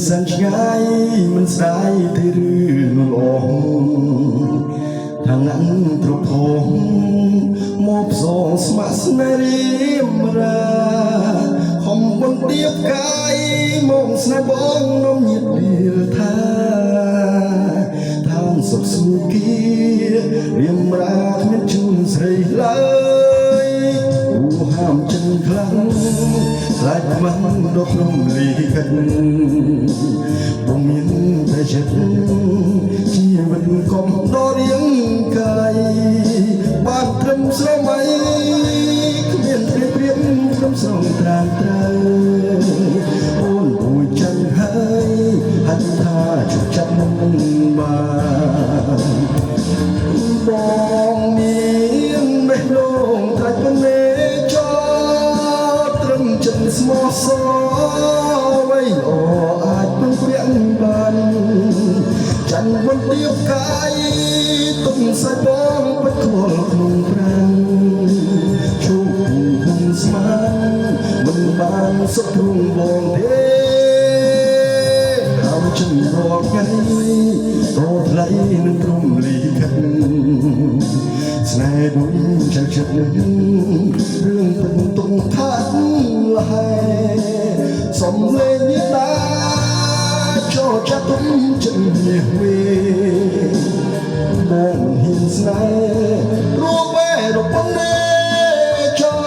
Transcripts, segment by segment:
សែនឆ្ងាយមិនស្ដាយទេឬនោះអងថាងាំងត្រពងមកផ្សងស្ម័គ្រស្នេហ៍រៀមរាហំបន្ទាបកាយមកស្នេហ៍បងនំញាតលៀលថាតាមសុខសុគីរៀមរាគ្មានជូនស្រីឡើយហាមចិនខ្លាំងខ្លាចមិនដកក្នុងលីកិនពុំមានតែចិត្តជីវិតកុំដល់រៀងកាយបានត្រឹមស្រមៃគ្មានព្រៀបត្រឹមស្រងត្រានត្រូវអូនពួយចិនហើយហាត់ថាជុកចិត្តមិនបានបងមានបេះដូងត្រាច់ប៉ុណ្ណេស្មោះសរអ្វីល្អអាចនឹងពាក់បានចាន់បន្ទាបកាយទុំសាច់បងពេញខ្វល់ក្នុងប្រាំងជួបហុំស្មានមិនបានសុខទ្រង់បងទេហើយចិនរាល់ថ្ងៃតថ្លៃនឹងព្រមលីខិតស្នេហ៍ដូចចិត្តចិត្តរឿងពេញទុំខាត់លហើយសំលេងនេះតាចូលចាប់ទុំចិត្តនេះវិញបងហ៊ានស្នេហ៍រួបបែរប៉ុណ្ណេចោ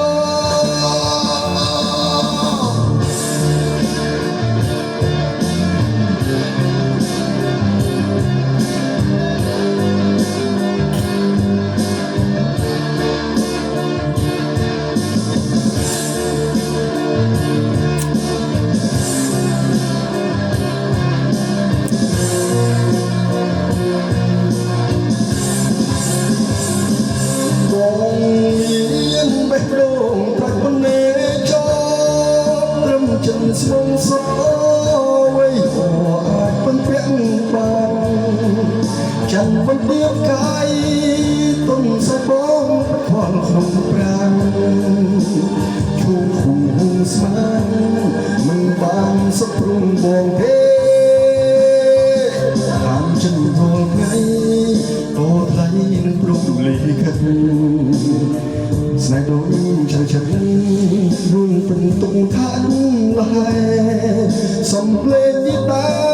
ស្មងសអ្វីក៏អាចមិនពាក់បានចាំបន្ទាបកាយទុំសាច់បងខ្វល់ក្នុងប្រាំជួបហុំស្មានមិនបានសុខព្រមបងទេតាមចិនរាល់ថ្ងៃក៏ថ្លៃនឹងព្រមលីខិតស្នេហ៍ដូចចិត្តចិត្តរួនពេញទុំខាត់លហើយសំលេងនេះតា